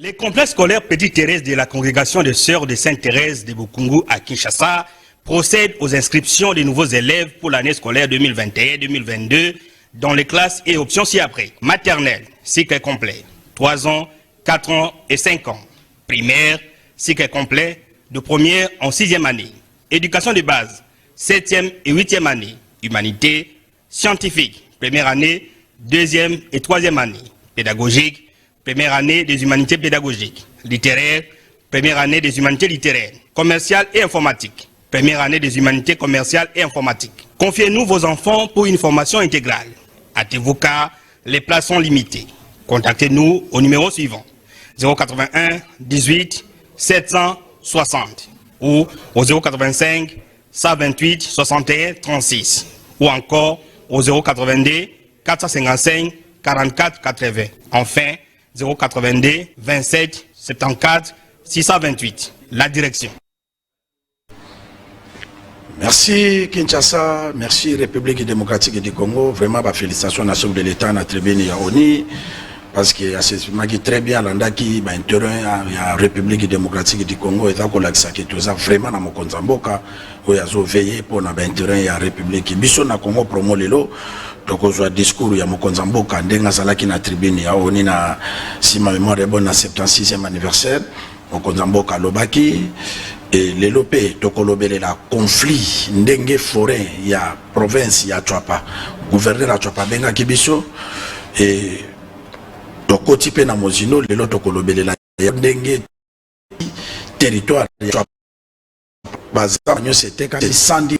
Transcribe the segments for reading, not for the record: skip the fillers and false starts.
Les complexes scolaires Petite Thérèse de la congrégation des Sœurs de Sainte-Thérèse de Bukungu à Kinshasa procèdent aux inscriptions des nouveaux élèves pour l'année scolaire 2021-2022 dans les classes et options ci-après. Maternelle, cycle complet, 3 ans, 4 ans et 5 ans. Primaire, cycle complet, de première en 6e année. Éducation de base, 7e et 8e année. Humanité, scientifique, première année, 2e et 3e année. Pédagogique, première année des humanités pédagogiques. Littéraire, première année des humanités littéraires. Commercial et informatique, première année des humanités commerciales et informatiques. Confiez-nous vos enfants pour une formation intégrale. Hâtez-vous car les places sont limitées. Contactez-nous au numéro suivant 081 18 760 ou au 085 128 61 36 ou encore au 082 455 44 80. Enfin, 082 27 74 628. La direction. Merci Kinshasa, merci République démocratique du Congo. Vraiment, félicitations à la chef de l'État, à tribune à ONI, parce que c'est très bien l'andaki, la République démocratique du Congo, et vraiment dans mon Konzamboka, où il y a veillé pour la République. Biso na Congo promo lelo, donc on a discours ya Mokonzamboka, ndenga salaki na tribune ya ONI na si ma mémoire est bonne na 76e anniversaire, Mokonzamboka lobaki. Et les lopé tokolobele la conflit ndenge forêt ya province ya Chwapa gouverneur à Chwapa benga kibiso et tokoti pe na mozino lelo tokolobele la ndenge territoire ya Chwapa bazanyo c'était quand 110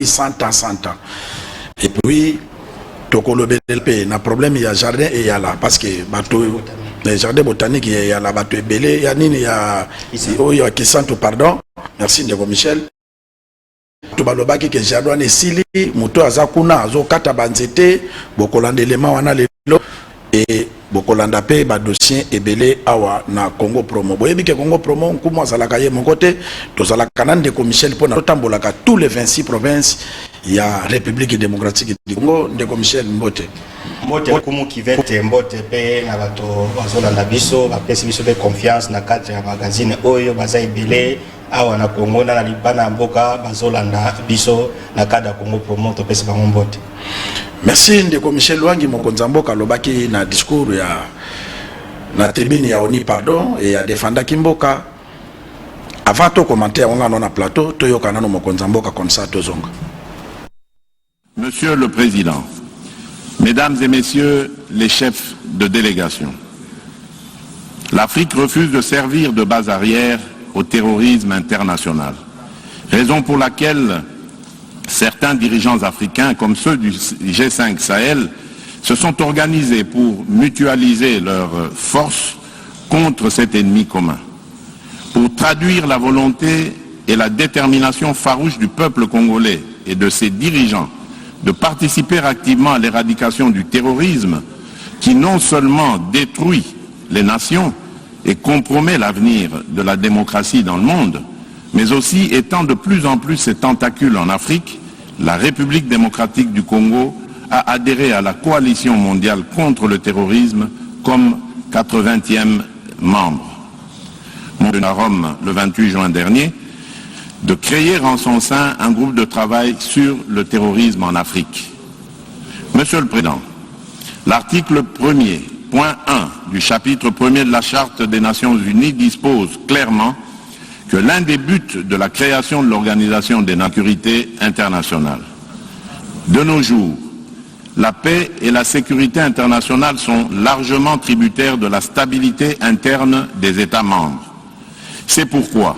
100 ans et puis tokolobele pe na problème ya jardin et ya là parce que bateau les jardins botaniques, il y a la bateau belé, il y a nini, il y a Kisanto, pardon. Merci Ndeko Michel. Tubalobaki ke jardin esili, moto azakuna, azo kata banzete, bokolanda élément wana lelo et bokolanda pe ba dossier ebelé awa na Congo Promo. Boyebi ke Congo Promo nkumu azalaka ye mon côté, tozalaka na Ndeko Michel pona totambolaka tous les 26 provinces, il y a République démocratique du Congo, Ndeko Michel Mbote. Mbote kumu kivete mbote pe na bato bazolanda biso bapesi biso pe confiance na cadre ya magazine oyo baza ebele awa na Congo na libana mboka bazolanda biso na cadre ya Congo Promo to pesi bango mbote. Merci Ndeko Michel Wangi Mokonzamboka lobaki na discours ya na tribune ya ONI pardon et ya défenda Kimboka avant to commenter on na plateau to yoka na Mokonzamboka comme ça tozonga. Monsieur le Président, Mesdames et Messieurs les chefs de délégation, l'Afrique refuse de servir de base arrière au terrorisme international, raison pour laquelle certains dirigeants africains, comme ceux du G5 Sahel, se sont organisés pour mutualiser leurs forces contre cet ennemi commun, pour traduire la volonté et la détermination farouche du peuple congolais et de ses dirigeants de participer activement à l'éradication du terrorisme qui non seulement détruit les nations et compromet l'avenir de la démocratie dans le monde, mais aussi étend de plus en plus ses tentacules en Afrique. La République démocratique du Congo a adhéré à la coalition mondiale contre le terrorisme comme 80e membre. À Rome le 28 juin dernier, de créer en son sein un groupe de travail sur le terrorisme en Afrique. Monsieur le Président, l'article 1er, point 1 du chapitre 1er de la Charte des Nations Unies dispose clairement que l'un des buts de la création de l'Organisation des Nations Unies internationale. De nos jours, la paix et la sécurité internationale sont largement tributaires de la stabilité interne des États membres. C'est pourquoi,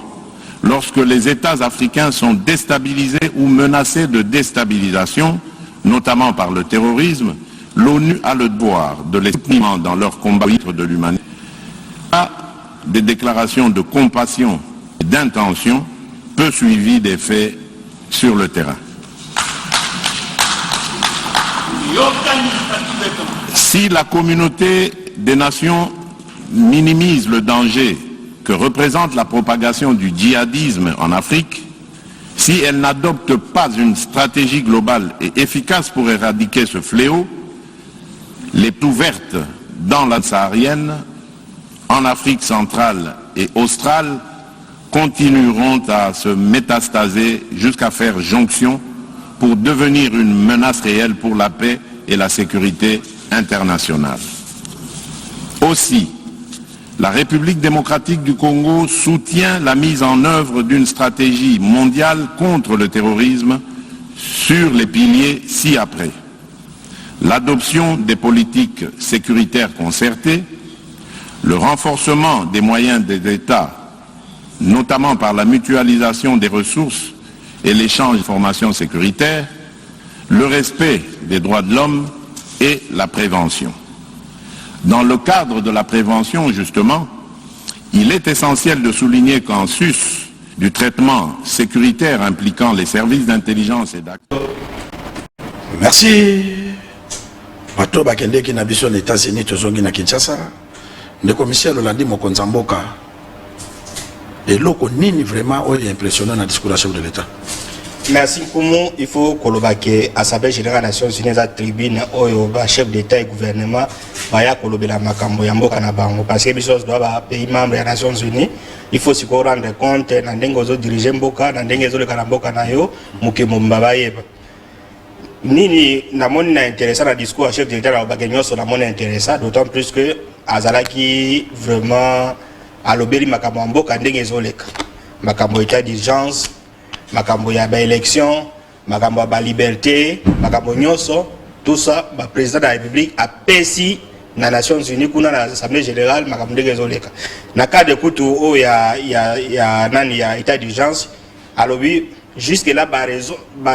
lorsque les États africains sont déstabilisés ou menacés de déstabilisation, notamment par le terrorisme, l'ONU a le devoir de les soutenir dans leur combat de l'humanité. Pas des déclarations de compassion et d'intention, peu suivies des faits sur le terrain. Si la communauté des nations minimise le danger que représente la propagation du djihadisme en Afrique, si elle n'adopte pas une stratégie globale et efficace pour éradiquer ce fléau, les plus ouvertes dans la saharienne en Afrique centrale et australe continueront à se métastaser jusqu'à faire jonction pour devenir une menace réelle pour la paix et la sécurité internationale. Aussi, la République démocratique du Congo soutient la mise en œuvre d'une stratégie mondiale contre le terrorisme sur les piliers ci-après. L'adoption des politiques sécuritaires concertées, le renforcement des moyens des États, notamment par la mutualisation des ressources et l'échange d'informations sécuritaires, le respect des droits de l'homme et la prévention. Dans le cadre de la prévention, justement, il est essentiel de souligner qu'en sus du traitement sécuritaire impliquant les services d'intelligence et d'action. Merci. Bato bakende ki na biso na États-Unis tozongi na Kinshasa. Le commissaire Lolandi Mokonzamboka. Et loko nini vraiment oyo impressionnant na discours du chef de l'État. Merci Koumou. Il faut que l'Assemblée générale des Nations Unies à tribune oyo ba chef d'État et gouvernement baya kolobela makambo ya mboka na bango parce que biso doit ba pays membre des Nations Unies. Il faut se rendre compte na ndenge ozo diriger mboka na ndenge ezo leka na mboka na yo mukemo mbabayeba. Nini na moni na intéressant na discours du chef d'État la bagenyo so na moni intéressant d'autant plus que azalaki vraiment alobeli makambo ya mboka ndenge ezo leka. Makambo état d'urgence, makambo ya ba élection, makambo ya ba liberté, makambo nyonso, tout ça ba président de la République a pesi na Nations Unies kuna na Assemblée générale makambo ndenge ezoleka. Na cas de kutu o ya nani ya état d'urgence, alobi jusque là ba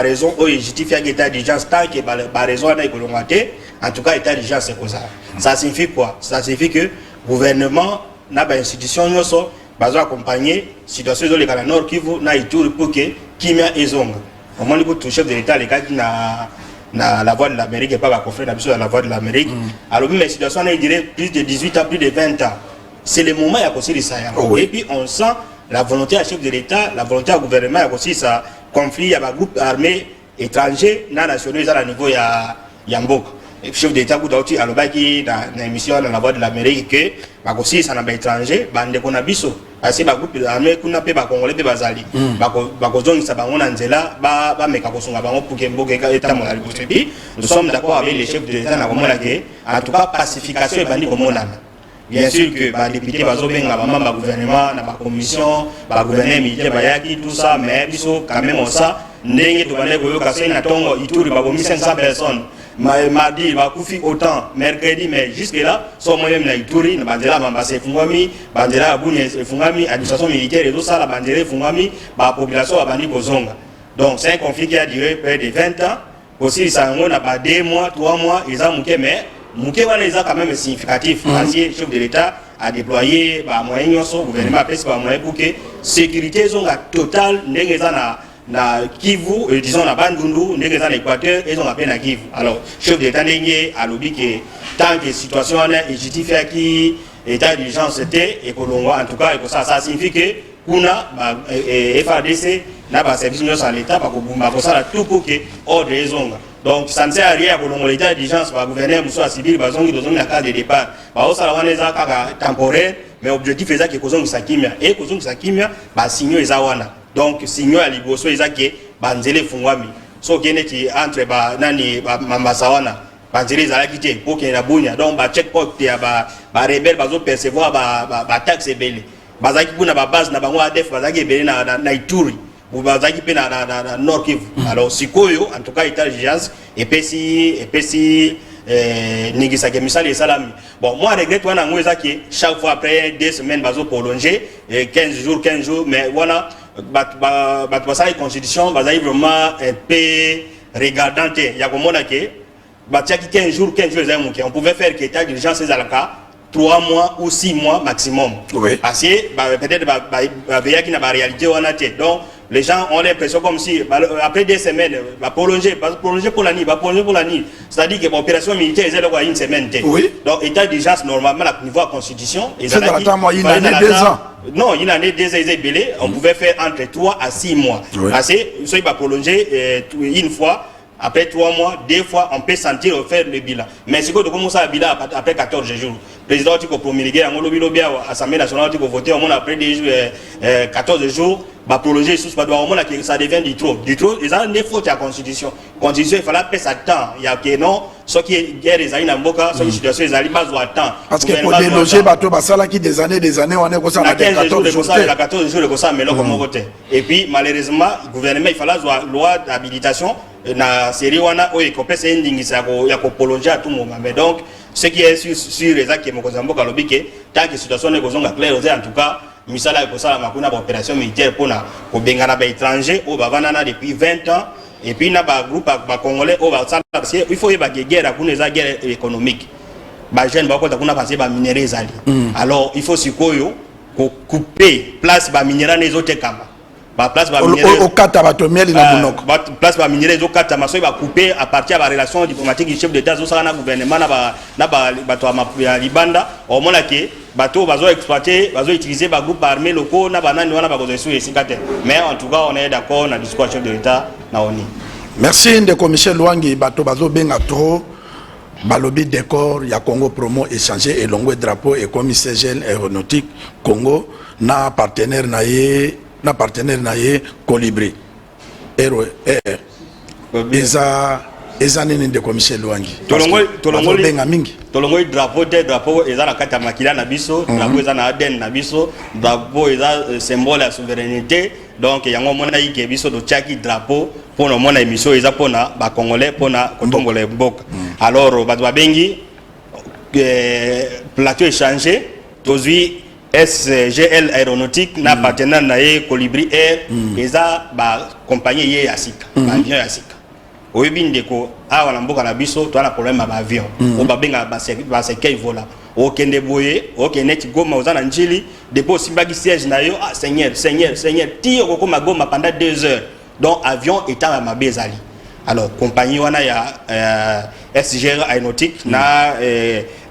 raison o justifie état d'urgence tant que ba raison na ikolongate, en tout cas état d'urgence c'est comme ça. Ça signifie quoi? Ça signifie que gouvernement na ba institution nyonso bazo accompagner situation ezoleka na Nord Kivu na Ituri pour que kimia ezonga. Au moins le chef de l'État les gars qui na la voix de l'Amérique et pas va confrérer la voix de l'Amérique. Alors mais situation on dirait plus de 18 ans, plus de 20 ans. C'est le moment à cause de ça. Et puis on sent la volonté à chef de l'État, la volonté au gouvernement à cause ça conflit à groupe armé étranger na nationaux à niveau ya Mboka. Le chef d'État Koudouti a l'obaki dans l'émission dans la voix de l'Amérique que bakosi ça n'a étranger bande qu'on a biso parce que ba groupe armé kuna pe ba congolais pe bazali bakozongi ça bango na nzela ba meka kosonga bango pour que Mboka état mon alibotrebi. Nous sommes d'accord avec les chefs de l'État na komona que en tout cas pacification et bandi komona. Bien sûr que ba député bazobenga ba membre gouvernement na ba commission ba gouvernement militaire bayaki tout ça mais biso quand même on ça ndenge to bande ko yoka na tongo Ituri ba bomi 500 personnes. Mardi, il va couper autant, mercredi, mais jusque-là, son moyen na Ituri, na bandera Mambase Fungami, bandera Abouni Fungami, administration militaire et tout ça, la bandera Fungami, la population a bandi Bozonga. Donc c'est un conflit qui a duré près de 20 ans. Aussi, ça a pas 2 mois, 3 mois, ils ont mouké, mais mouké, ils ont quand même significatif. Parce que le chef de l'État a déployé les moyens, le gouvernement a pris les moyens pour que la sécurité soit totale, na Kivu, disons na Bandundu, ndenge za l'Équateur, ils ont appelé na Kivu. Alors, chef d'État ndenge a lobby que tant que situation est justifiée qui état d'urgence était et Kolongo en tout cas et ça signifie que kuna FARDC na ba service de l'État pas kobumba pour ça tout pour que ordre ezonga. Donc ça ne sert à rien pour l'état d'urgence va gouverner muso civil bazongi dozongi na case de départ. Ba osala wana eza kaka temporaire mais objectif eza que kozongi sakimia et kozongi sakimia ba signo eza wana. Donc signaux à liboso ezaki banzele fungwami so kene ki entre ba nani ba mambasawana banzele ezalaki te pour que na bunya donc ba checkpoint ya ba rebelle bazo percevoir ba taxe ebele bazaki kuna ba base na bango ADF bazaki ebele na Ituri ou bazaki pe na Nord Kivu. Alors sikoyo en tout cas état d'urgence et pesi négisa ke misali salami. Bon moi regrette wana ngo ezaki chaque fois après 2 semaines bazo prolonger 15 jours mais voilà la constitution va vraiment un peu regardante. Il y a comme on a que 15 jours on pouvait faire que l'état d'urgence c'est à la cas 3 mois ou 6 mois maximum. Parce que peut-être il y a une réalité donc les gens ont l'impression comme si après 2 semaines va prolonger pour la nuit, c'est-à-dire que l'opération militaire est là une semaine. Donc état d'urgence normalement à niveau de la constitution il a 2 ans. Non, il en a 2 ans on pouvait faire entre 3 à 6 mois. Parce que ça il va prolonger une fois après 3 mois, des fois, on peut sentir faire le bilan. Mais si on commence à bilan après 14 jours, le président a promulgué, l'Assemblée nationale a voté, après 14 jours, va prolonger sous ça devient du trop. Du trop, ils ont des fautes à la Constitution. La Constitution, il fallait passer ça temps. Il y a que non, ce qui est guerre, les amis, ce qui est situation, ils n'arrivent pas à temps. Parce que pour déloger, des années, on est comme ça, on a 14 jours. Il a 14 jours de ça, mais là, comme on vote. Et puis, malheureusement, le gouvernement, il fallait la loi d'habilitation. Na série wana oyo kopesa endingisa ya ko prolonger à tout moment. Mais donc ce qui est sur les actes Mokozamboka lobike tant que situation ne kozonga clair en tout cas misala ko sala makuna ba opération militaire pona ko bengana ba étranger au bavana depuis 20 ans et puis na ba groupe ba congolais au ba sala parce il faut y ba guerre kuna za guerre économique. Ba jeune ba ko ta kuna passer ba minerais zali. Alors il faut sikoyo ko couper place ba minerais les autres kama. Place va minière au kata maso va couper à partir de la relation diplomatique du chef d'état zo na gouvernement na bato ya libanda au moins que bateau va exploiter va utiliser ba groupe armé locaux na banani wana ba ko sous esikate. Mais en tout cas on est d'accord na discours chef de l'état na oni. Merci de commissaire Luangi bato bazo benga trop balobi décor ya Congo promo échanger et longue drapeau et commissaire gel aéronautique Congo na partenaire na ye Colibri eza nini de commissaire Luangi tolongo drapeau eza na kata makila na biso drapeau eza na ADN na biso drapeau eza symbole ya souveraineté donc yango mona yike biso do chaki drapeau pona mona émission eza pona ba congolais pona kotombola mboka alors bato babengi plateau échangé tozui SGL aéronautique na partenaire na ye Colibri Air eza ba compagnie ye ya sika avion ya sika oyebi ndeko awa na mboka na biso to na problème ba avion o ba benga ba sekei vola o kende boye o keneti goma ozana njili dépôt simbaki siège na yo seigneur ti okoko magoma pendant 2 heures donc avion état ma bezali alors compagnie wana ya SGL aéronautique na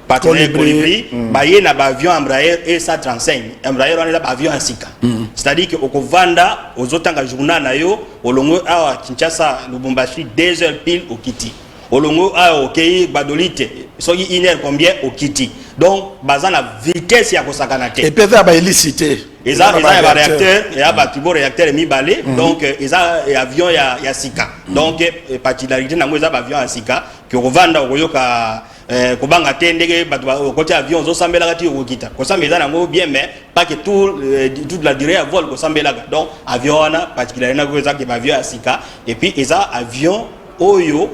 partenaire Colibri baye na avion Embraer E135 Embraer on est avion en sika c'est-à-dire que okovanda ozotanga journal na yo olongo awa Kinshasa Lubumbashi 2 heures pile au Kiti olongo awa okei badolite soki 1 heure combien au Kiti donc baza na vitesse ya kosakana te et peut être ba élicité eza ba réacteur et ba tubo réacteur mibale donc eza avion ya sika donc particularité nango eza ba avion ya sika que okovanda okoyoka kobanga te ndenge bato côté avion zo sambela kati okita ko sambela nango bien mais pas que toute la durée à vol ko sambela donc avion wana particulièrement ko ezaki ba avion ya sika et puis eza avion oyo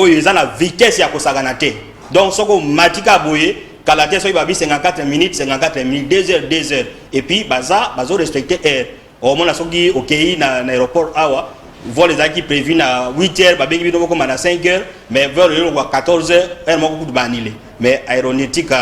eza na vitesse ya kosakana te donc soko matika boye kala te so ba 54 minutes 2 heures et puis bazo respecter air au moins soki okei na aéroport awa vol ezaki prévu na 8 heures babengi bino comme na 5 heures mais vol yo 14 heures heure moko kutu banile mais aéronautique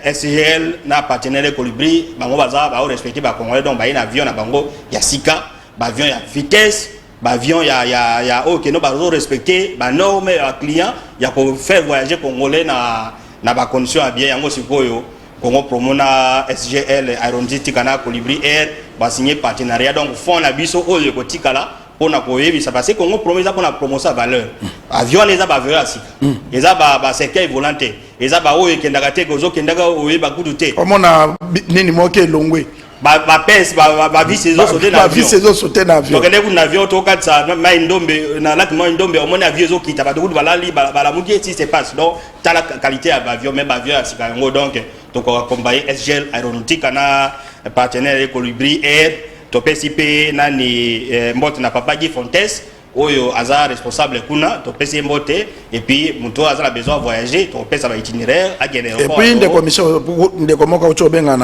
SGL na partenaire Colibri bango ba respecter ba congolais donc ba ina avion na bango ya sika ba avion ya vitesse ba avion ya ok no ba respecter ba norme ya client ya ko faire voyager congolais na ba condition bien yango sikoyo Congo promona SGL aéronautique na Colibri Air ba signer partenariat donc fond na biso oyo ko tikala pona koyebi ça parce que Congo promesa pona promotion valeur avion les ba valeur asika eza ba cercueil volanté eza ba oyo kendaka te kozo kendaka oyo ba kudu te omona nini moke longwe ba pèse ba vie saison sauter na avion donc les coups d'avion to katsa ma ndombe na lac mo ndombe omona avion zo kita ba kudu balali bala muki si se passe donc ta la qualité ya avion même avion asika ngo donc accompagné SGL aéronautique na partenaire Colibri Air to PCP nani mbote na papa Guy Fontes oyo aza responsable kuna to PC mbote et puis muto aza la besoin de voyager to pesa ba itinéraire à gagner et puis des commissions de komoka uchobenga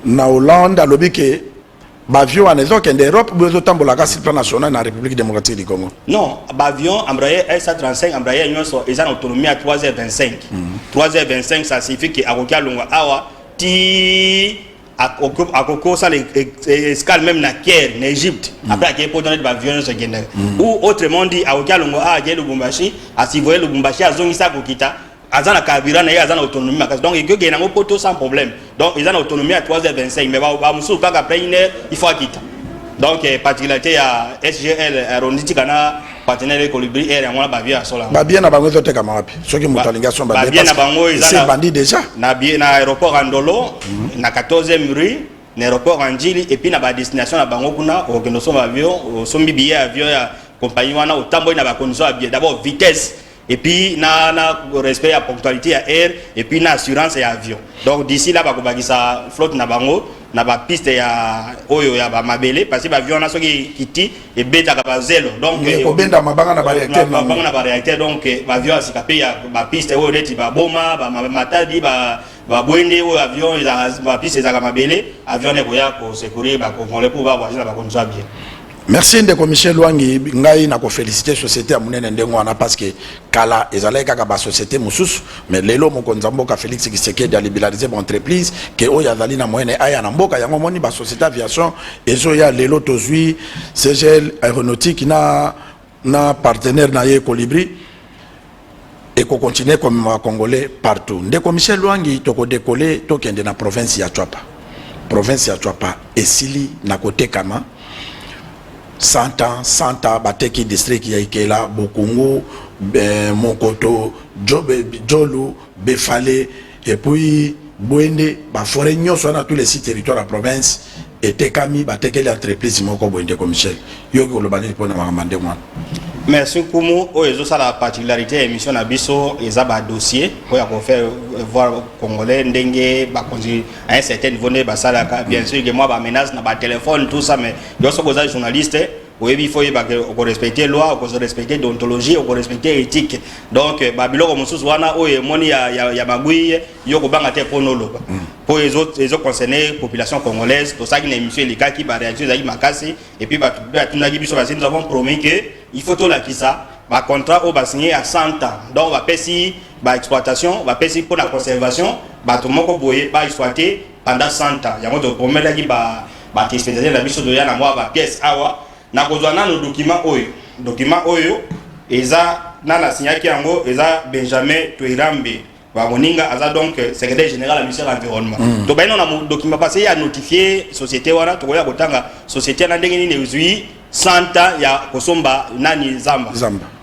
na Hollande alobi ke bavion en ezok en Europe bezo tambola ka sur plan national na République démocratique du Congo non bavion Embraer A135 Embraer nyonso eza na autonomie à 3h25 3h25 ça signifie que akokia longa awa ti akoko ça escale même na Caire en Égypte après qu'il peut donner des avions se gender ou autrement dit akokia longa a gel Lubumbashi asivoye Lubumbashi azongisa kokita azana kabira na azana autonomie makasi donc que gena ngo poto sans problème donc ils ont autonomie à 3h25 mais ba musu pas après 1 heure il faut quitter donc particularité à SGL aéronautique na partenaire de Colibri Air yango na ba via sola ba bien na bango to teka mapi soki mutalingation ba bien na bango c'est bandit déjà na bien na aéroport Andolo na 14e rue na aéroport Anjili et puis na ba destination na bango kuna au kendo so avion sombi billet avion ya compagnie wana au tambo na ba condition ya bien d'abord vitesse et puis na respect à ponctualité à air et puis na assurance et avion donc d'ici là ba ko bakisa flotte na bango na ba piste ya oyo ya ba mabele parce que ba avion na soki kiti et beta ka ba zelo donc ko benda mabanga na ba réacteur donc ba avion asikape ya ba piste oyo leti ba boma ba matadi ba bwende oyo avion ba piste za ka mabele avion ne ko ya ko secourir ba congolais pour ba voyager na ba condition bien. Merci ndeko Michel Lwangi ngai na ko féliciter société ya munene ndengo wana parce que kala ezalai kaka ba société mususu mais lelo mokonza mboka Félix Tshisekedi a libéralisé mon entreprise que oya zali na moyenne aya na mboka yango moni ba société aviation ezo ya lelo tozui CGL aéronautique na partenaire na ye Colibri et ko continuer comme congolais partout ndeko Michel Lwangi to ko décoller to kende na province ya Chwapa esili na côté kama 100 ans bateki district ya Ikela Bokungu Mokoto Jolu Befale et puis Bwende ba forêt nyonso na tous les 6 territoires de la province et tekami bateki l'entreprise moko Bwende comme Michel yoki olobani pona makamande mwana. Merci Kumu oyezo ça la particularité émission na biso eza ba dossier pour faire voir congolais ndenge ba conduire à un certain niveau ne ba sala bien sûr que moi ba menace na ba téléphone tout ça mais yo so goza journaliste oui il faut respecter loi ko respecter déontologie ko respecter éthique donc ba biloko mususu wana oye moni ya magui yo ko banga te ponolo pour les autres concernés population congolaise pour ça qui émission les cas qui ba réagir za makasi et puis ba tunagi biso nous avons promis que il faut tout la qui ça ba contrat au ba signé à 100 ans donc va pesi ba exploitation va pesi pour la conservation ba tout moko boye ba exploiter pendant 100 ans ya moto promettre qui ba exploiter la biso de ya na moi ba pièce awa na kozwa na no document oyo eza na signé ki yango eza Benjamin Twirambe ba moninga aza donc secrétaire général à ministère de l'environnement to ba na document passé ya notifier société wana to koya kotanga société na ndenge ni nezui 100 ans ya kosomba nani zamba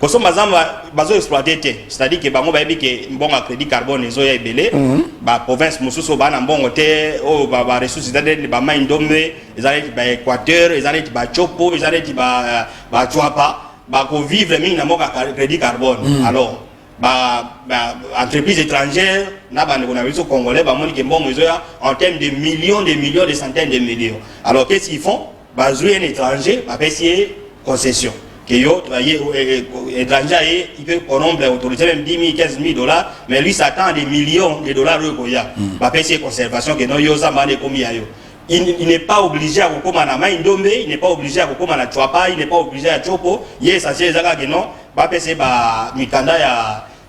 kosomba zamba bazo exploiter te c'est-à-dire que bango ba yebi ke mbonga crédit carbone ezo ya ebele ba province mususu ba na mbongo te o ba ressources d'ade ba maindombe ezaleti ba Équateur ezaleti ba Chopo ezaleti ba Chwapa ba ko vivre mingi na mboka crédit carbone alors ba entreprise étrangère na ba ndeko na biso congolais ba moni ke mbongo ezo ya en termes de millions de centaines de millions alors qu'est-ce qu'ils font un étranger va payer concession que yo étranger il peut corrompre l'autorité même 10 000 15 000 dollars mais lui s'attend à des millions de dollars va payer conservation que non yo zamane komi ya yo il n'est pas obligé à kokoma na Maindombe il n'est pas obligé à kokoma na Chwapa il n'est pas obligé à Chopo yes ça c'est ça que non va payer ba mikanda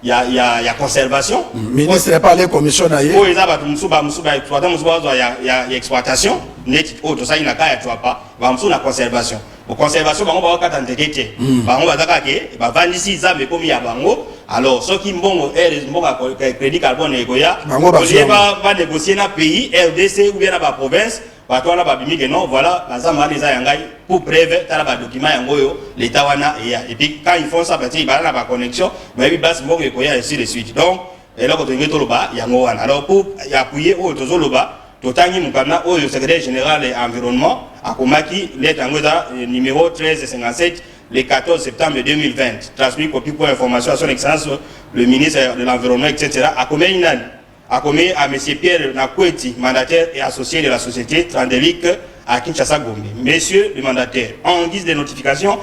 ya conservation ministre n'est pas les commissions na ye o eza ba musuba exploitation ya exploitation net auto ça ina ka ya Chwapa ba musu na conservation au conservation bango ba ka tantete bango ba zaka ke ba vandisi za me komi ya bango alors ceux qui mbongo mbongo crédit carbone ekoya ba négocier na pays RDC ou bien na ba province ba to na ba bimi que non voilà bazama les yangai pour preuve tala ba document yango yo l'état wana et puis quand ils font ça ba na ba connexion ba bi base mbongo ekoya ainsi de suite donc et là ko to ngeto loba yango wana alors pour appuyer au tozo loba totangi mukana oyo secrétaire général et environnement akomaki lettre ngoza numéro 1357 le 14 septembre 2020 transmis copie pour information à son excellence le ministre de l'environnement etc. akomé nani akomé à monsieur Pierre Nakweti mandataire et associé de la société Trandelic à Kinshasa Gombe. Messieurs les mandataires, en guise de notification,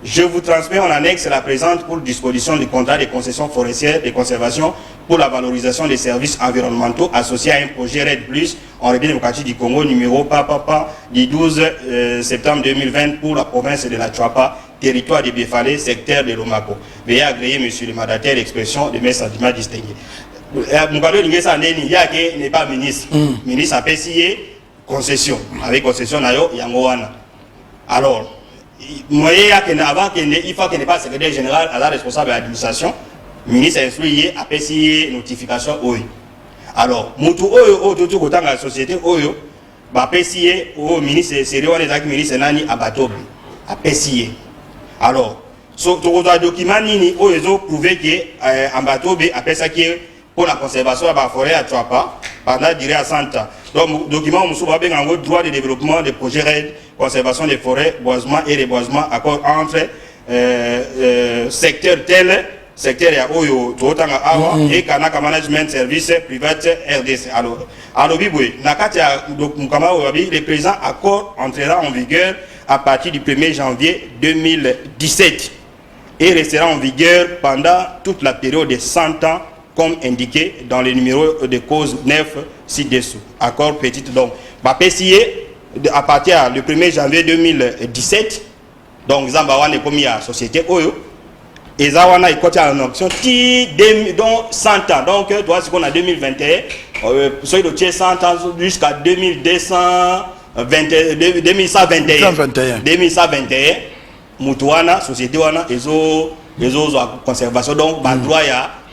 je vous transmets en annexe la présente pour disposition du contrat de concession forestière de conservation pour la valorisation des services environnementaux associés à un projet RED+, en République démocratique du Congo, numéro du 12 septembre 2020 pour la province de la Chwapa, territoire de Befale, secteur de Lomako. Veuillez agréer, monsieur le mandataire, l'expression de mes sentiments distingués. Moukado Lingesa Ndeni n'est pas ministre. Ministre a payé concession. Avec concession, Yangoana. Alors, avant qu'il faut qu'il n'est pas secrétaire général à la responsable de l'administration, le ministre a instruit à payer notification. Alors, Moutou Oyo, tout autant la société Oyo, va payer au ministre, c'est le ministre Nani à Batobi, à payer. Alors, so tokozwa document nini oyo ezo prouver que Ambatobe appelle ça qui pour la conservation de la forêt à Tchouapa pendant durée à 100 ans. Donc document on va bien en droit de développement des projets RED, conservation des forêts, boisement et reboisement, accord entre secteur tel secteur ya oyo totanga awa et Kanaka Management Service Private RDC. Alors bibwe nakati ya mukama oyo le présent accord entrera en vigueur à partir du 1er janvier 2017 et restera en vigueur pendant toute la période de 100 ans comme indiqué dans le numéro de cause 9 ci-dessous. Accord petit donc PCA à partir du 1er janvier 2017 donc Zambawan est commis à société Oyo et Zawana est coté en option donc 100 ans donc toi ce qu'on a 2021 soit de 100 ans jusqu'à 2121 Mutuana société wana ezo conservation donc ba droit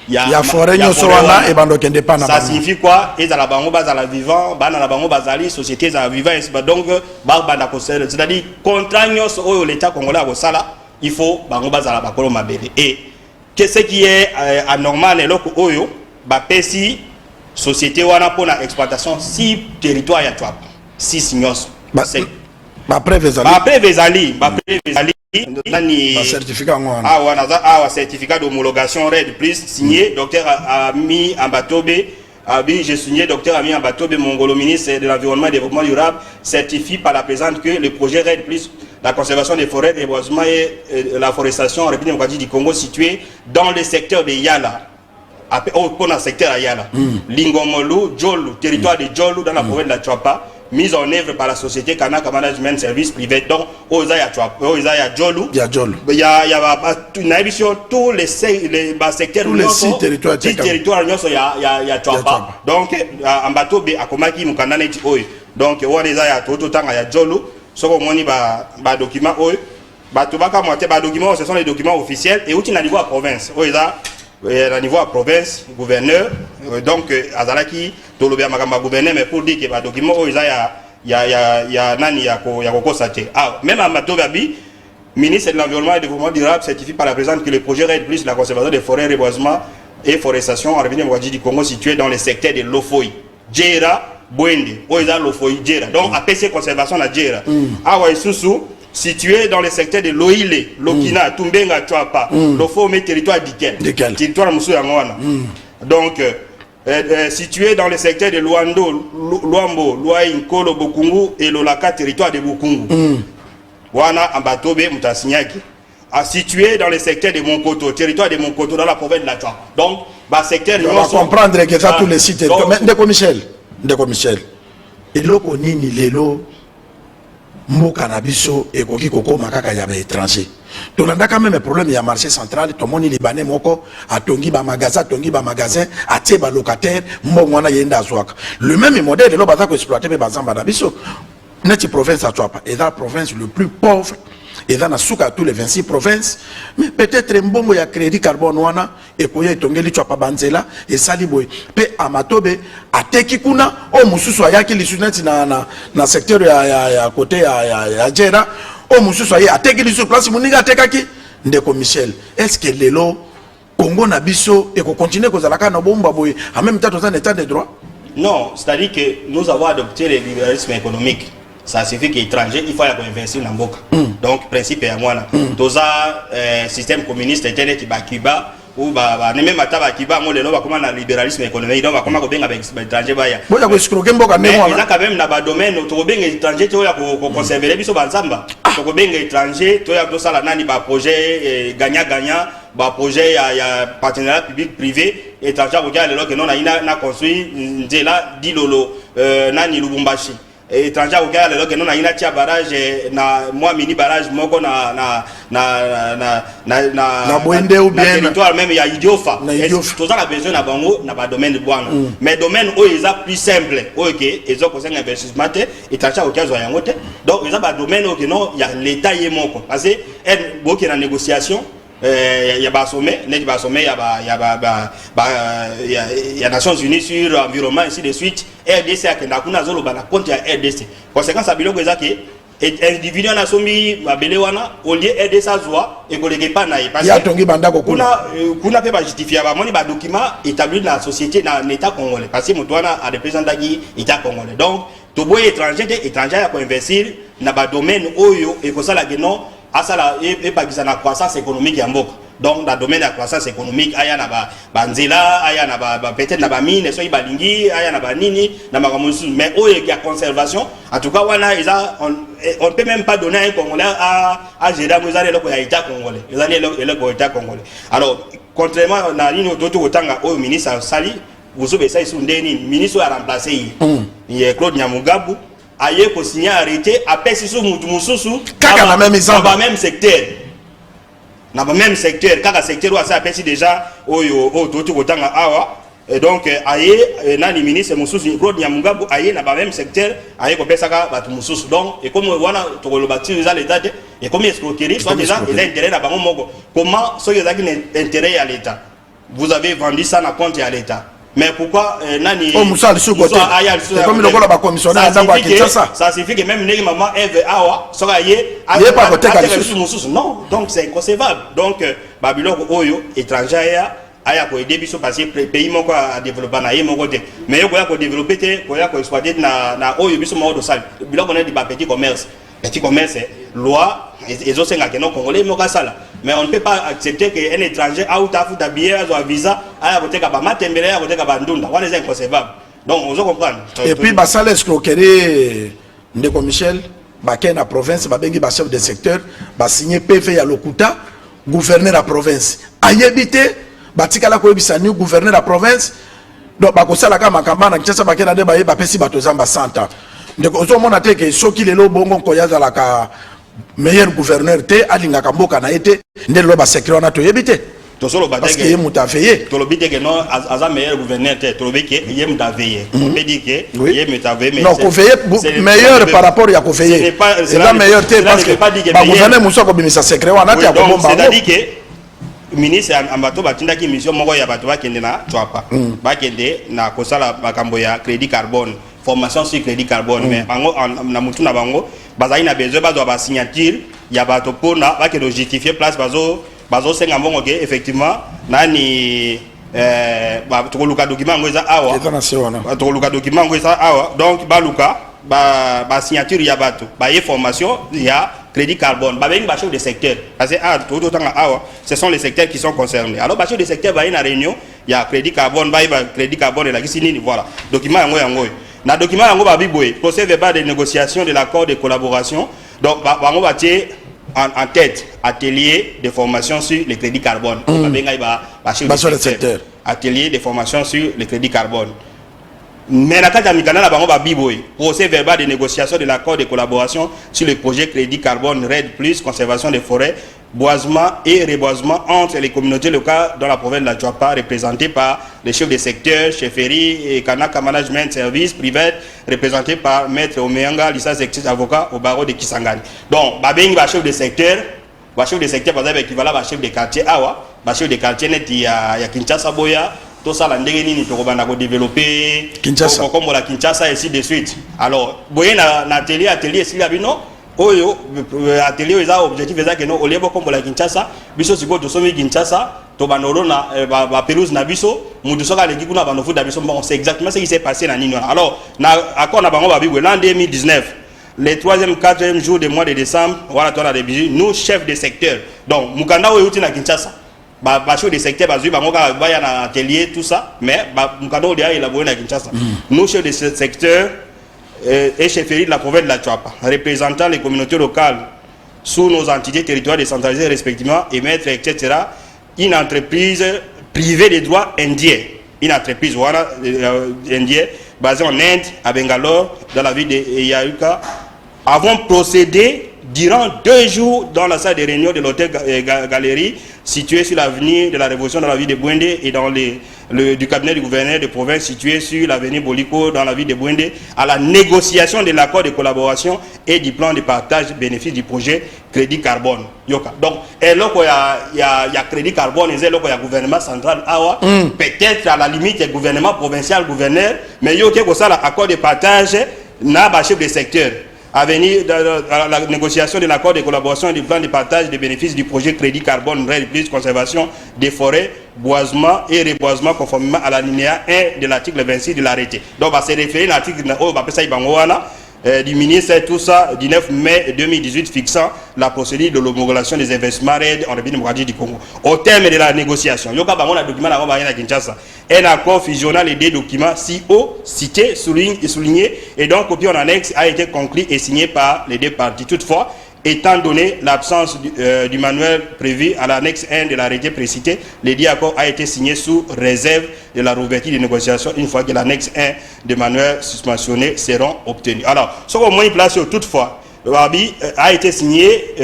il y a forêt wana et bando kende pas na ça signifie quoi et la bango bazala vivant bana la bango bazali société za vivant donc banda conserver c'est-à-dire contrat nyos oyo l'état congolais a sala il faut bango bazala bakolo mabele et qu'est-ce qui est anormal et loko oyo ba pesi société wana pour la exploitation 6 territoires ya toi 6 nyos ba prévezali certificat certificat d'homologation RED plus signé docteur Ami Ambatobe j'ai signé docteur Ami Ambatobe Mongolo ministre de l'environnement et du développement durable certifie par la présente que le projet RED plus la conservation des forêts, des boisements et la forestation en République démocratique du Congo situé dans le secteur de Yala pour le secteur de Yala Lingomolu, Djolu, territoire de Djolu dans la province de la Tchouapa mise en œuvre par la société Kanaka Management Service Privé donc Ozaya Tchouapa, Ozaya Djolu, il y a une émission tous les secteurs tous les 6 territoires il y a Tchouapa donc Ambatobe akomaki mukanda neti oyo donc Ozaya ya toto tanga ya Djolu soko moni ba document oyo bato baka moite ba documents ce sont les documents officiels et outil na niveau à province Ozaya à niveau à province gouverneur donc azalaki tolobia makamba gouverneur mais pour dire que ba document oyo ya nani ya kokosate même Ambatobe abi ministre de l'environnement et du développement durable certifie par la présente que le projet RED plus la conservation des forêts, reboisement et forestation en République démocratique du Congo situé dans le secteur de Lofoy, Djera, Bwende, Oiza Lofoy, Djera. Donc APC conservation à Djera. Awa Isusu situé dans le secteur de Loïle, Lokina, Tumbenga, Tchouapa, Lofo mais territoire d'Ikel. Territoire Moussou Yangwana. Donc situé dans le secteur de Luando, Luambo, Luaïn, Kolo, Bokungu et Lolaka, territoire de Bokungu. Wana Ambatobe Mutasinyaki a situé dans le secteur de Monkoto, territoire de Monkoto dans la province de la Tchouapa. Donc, secteur on va comprendre que ça tous les sites. Ndeko Michel. Et loko nini lelo mboka na biso ekoki kokoma kaka ya ba étranger. Tolanda quand même problème ya marché central to moni libanais moko atongi ba magasin atie ba locataire mbongo wana yenda zwaka. Le même modèle lo baza ko exploiter ba zamba na biso. Notre province à Tchouapa est la province le plus pauvre et dans la tous les 26 provinces mais peut-être mbongo ya crédit carbone wana et pour y tongeli Tchouapa banzela et saliboy pe Ambatobe ateki kuna o mususu ayaki lisuneti na secteur ya côté ya Djera o mususu ayi ateki lisu place muninga atekaki Ndeko Michel est-ce que lelo Congo na biso et ko continuer ko zalaka na bomba boy en même temps dans un état de droit? Non, c'est-à-dire que nous avons adopté le libéralisme économique. Ça signifie qu'étranger, il faut investir dans le Mboka. Donc, principe est à moi. Dans un système communiste, qui est Cuba, ou même à Cuba, on a comment le libéralisme économique, donc comment on a avec l'étranger. Il y a quand même dans le domaine, où on a étranger, tu as conservé les bisous Banzamba. Tu as étranger, tu as ça la projet gagnant-gagnant, projet partenariat public-privé, étranger, regarde que nous avons construit, dit Lolo, Nani Lubumbashi. Étranger au gars alors que nous na tia barrage na moi mini barrage moko na Bwende ou bien territoire même il y a Idiofa tout ça la besoin na bango na ba domaine de bwana mais domaine où ils a plus simple OK ils ont conseil investissement étranger au gars yango te donc ils a ba domaine OK non il y a l'état yé moko parce que beaucoup qui na négociation il y a pas sommet il y a Nations Unies sur l'environnement ainsi de suite RDC a kenda kuna zolo bana compte ya RDC conséquence à biloko ezaki individu na sombi mabele wana au lieu aider sa joie et koleke pa na parce ya tongi bandako kuna pe ba justifier ba moni ba document établi dans la société dans l'état congolais parce que mutwana a représenté qui état congolais donc to boy étranger ya ko investir na ba domaine oyo et ko sala que non asala et pas qu'ils na croissance économique ya mboka donc dans le domaine de la croissance économique aya na ba nzela aya na ba peut-être na ba mine so balingi aya na ba nini na makamusu mais oyo ya conservation en tout cas wana on peut même pas donner un Congolais à gérer mozali loko ya état congolais ezali loko état congolais alors contrairement na nini toto otanga oyo ministre sali vous obesa isu ndeni ministre a remplacé il Claude Nyamugabu aye ko signer arrêté après sisu mutu mususu kaka na même secteur dans le même secteur, quand le secteur où ça appelle déjà au Totokotanga Awa, et donc aye nani ministre Moussous Claude Nyamugabu aye dans le même secteur aye ko pesaka batu Moussous donc et comme wana tokolo bati za l'état et comme escroquerie soit déjà il a intérêt na bango moko comment so yezaki intérêt à l'état vous avez vendu ça na compte à l'état mais pourquoi nani Moussa sur côté comme le gars ba commissionnaire dans ba Kinshasa ça signifie que même negi maman Eve Awa so aye pas côté Moussous non donc c'est inconcevable donc babiloko oyo étranger aya ko aider biso parce que pays moko a développer na ye moko te mais yo ko développer te ko ya ko exploiter na oyo biso mo do sal biloko na di ba petit commerce loi ezo senga que non congolais moko sala mais on ne peut pas accepter que un étranger a ou ta futa billet a visa aya ko teka ba matembele aya ko teka ba ndunda wana c'est inconcevable donc on doit comprendre et puis ba sala escroquerie ndeko Michel ba ken na province ba bengi ba chef de secteur ba signer PV ya lokuta gouverneur la province ayebité batikala ko ebisa ni gouverneur la province donc bakosala ka makamba na Kinshasa bakena de baye bapesi bato zamba santa ndeko ozomona te ke soki lelo bongo ko yazala ka meilleur gouverneur te alingaka mboka na ete ndelo ba secret wana to yebite to solo parce que yemu ta veiller to lobite que non aza meilleur gouverneur te to lobite que yemu ta veiller on peut dire que yemu ta veiller non ko veiller meilleur par rapport ya ko veiller c'est la meilleure te parce que ba gouverneur muso ko bimisa secret wana te ko bomba c'est-à-dire que ministre ambato batindaki mission moko ya bato bakende na twapa bakende na kosala makambo ya crédit carbone formation sur crédit carbone mais bango na mutu na bango bazali na besoin bazo ba signature ya bato pona bakende justifier place bazo senga mbongo ke effectivement nani tokoluka document ngo eza awa tokoluka document ngo eza awa donc baluka ba signature ya bato ba formation ya crédit carbone babengi ba chef de secteur parce que ce sont les secteurs qui sont concernés alors ba chef de secteur ba ina réunion ya crédit carbone ba crédit carbone la kisi nini voilà document yango na document yango ba biboye procès verbal de négociation de l'accord de collaboration donc bango ba tie en tête atelier de formation sur le crédit carbone babenga ba chef de secteur atelier de formation sur le crédit carbone. Mais la carte amicale na bango ba biboy procès verbal de négociation de l'accord de collaboration sur le projet crédit carbone RED plus conservation des forêts boisement et reboisement entre les communautés locales dans la province de la Tchouapa représentées par les chefs de secteur chefferie et Kanaka Management Service privé représentés par maître Omeanga licence avocat au barreau de Kisangani. Donc babengi ba chef de secteur par exemple équivalent ba chef de quartier awa ba chef de quartier net ya Kinshasa boya tout ça la ndenge nini to kobanda ko développer Kinshasa comme la Kinshasa ainsi de suite alors boye na atelier sila bino oyo atelier eza objectif eza que no olebo comme la Kinshasa biso siko to somi Kinshasa to banolo na ba pelouse na biso mutu soka leki kuna banofu da biso bon c'est exactement ce qui s'est passé na nini alors na accord na bango ba bibwe l'an 2019 les 3e 4e jours du mois de décembre voilà toi la début nous chefs de secteur donc mukanda oyo uti na Kinshasa ba chef de secteur bazui bango ka baya na atelier tout ça mais mukanda oyo il a élaboré na Kinshasa nous chefs de secteur et chefferie de la province de la Tchouapa représentant les communautés locales sous nos entités territoriales décentralisées respectivement et mettre etc. une entreprise privée des droits indiens une entreprise voilà indienne basée en Inde à Bangalore dans la ville de Yayuka avons procédé durant 2 jours dans la salle de réunion de l'hôtel Galerie situé sur l'avenue de la Révolution dans la ville de Bouendé et dans du cabinet du gouverneur de province situé sur l'avenue Boliko dans la ville de Bouendé à la négociation de l'accord de collaboration et du plan de partage bénéfice du projet crédit carbone. Yoka. Donc, et là, il y a crédit carbone, et là, il y a gouvernement central, peut-être à la limite, il y a gouvernement provincial, gouverneur, mais il y a l'accord de partage, n'a pas chef de secteur. à venir dans la négociation de l'accord de collaboration et du plan de partage des bénéfices du projet crédit carbone plus conservation des forêts, boisement et reboisement conformément à l'alinéa 1 de l'article 26 de l'arrêté. Donc, on va se référer à l'article du ministre, tout ça, du 9 mai 2018, fixant la procédure de l'homologation des investissements RAID en République démocratique du Congo. Au terme de la négociation, il y a un document à Kinshasa, un accord fusionnant les deux documents si haut, cités, soulignés, et donc copie en annexe a été conclu et signé par les deux parties. Toutefois, étant donné l'absence du manuel prévu à l'annexe 1 de l'arrêté précité, le dit accord a été signé sous réserve de la rouverture des négociations une fois que l'annexe 1 de manuel suspensionné seront obtenus. Alors, ce qu'on a placé toutefois, a été signé,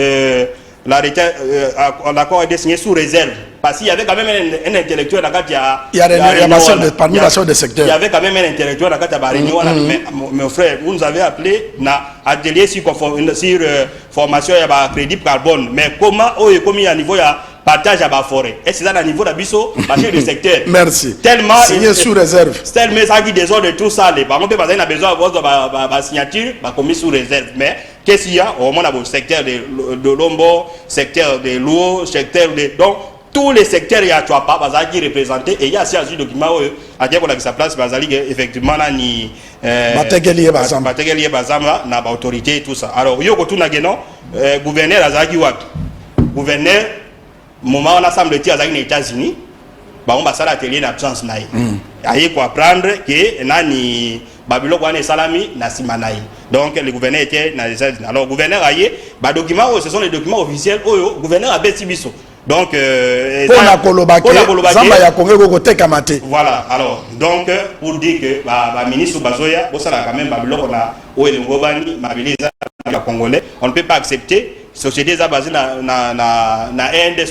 l'accord a été signé sous réserve. Parce qu'il y avait quand même un intellectuel il y avait quand même un intellectuel mon frère, vous nous avez appelé à atelier sur formation et crédit carbone. Mais comment comme il y a un niveau partage à la forêt? Et c'est ça le niveau de Bisso, le secteur. Merci. Tellement signé sous réserve. Tellement ça qui désordre tout ça. Les parents a besoin de la signature, commis sous réserve. Mais qu'est-ce qu'il y a? Au moins, le secteur de l'Ombo, secteur de l'eau, secteur de. Donc, tous les secteurs, il y a pas qui représenté et il y a aussi un document à dire qu'on a sa place, effectivement, ni na autorité et tout ça. Alors, il y a un gouverneur Azaki Wap. Gouverneur, moment on a semblé dire aux États-Unis, on va faire l'atelier d'absence. Il faut apprendre que Nani Babylone est salami, Nasimanaï. Donc, le gouverneur était dans les États-Unis. Alors, le gouverneur a dit, documents, ce sont les documents officiels, le gouverneur a Bessibiso. Donc, voilà, alors, donc, pour dire que le ministre Bazoya, quand même, on ne peut pas accepter. Société basée na Inde,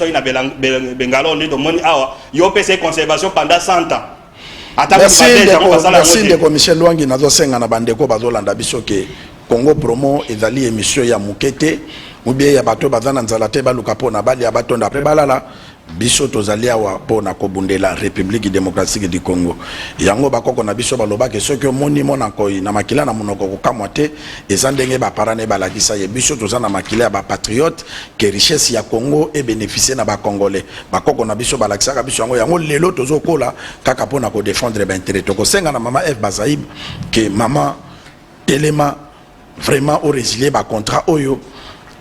Bengalo, il y a conservation pendant 100 ans. Merci de Michel Luangi Nazosenga na bandeko bazolanda biso ke Congo Promo ezali émission ya mukete ou bien ya bato bazana nzala te baluka pona bali ya bato ndapre balala biso tozali awa pona kobundela République démocratique du Congo yango bakoko na biso balobaki soki omoni mona koi na makila na monoko kokamwa te eza ndenge baparane balakisa ye biso toza na makila ya bapatriote ke richesse ya Congo e bénéficier na bakongolais bakoko na biso balakisaka biso yango lelo tozokola kaka pona ko défendre intérêt tokosenga na mama F Bazaïb ke mama telema vraiment au résilier ba contrat oyo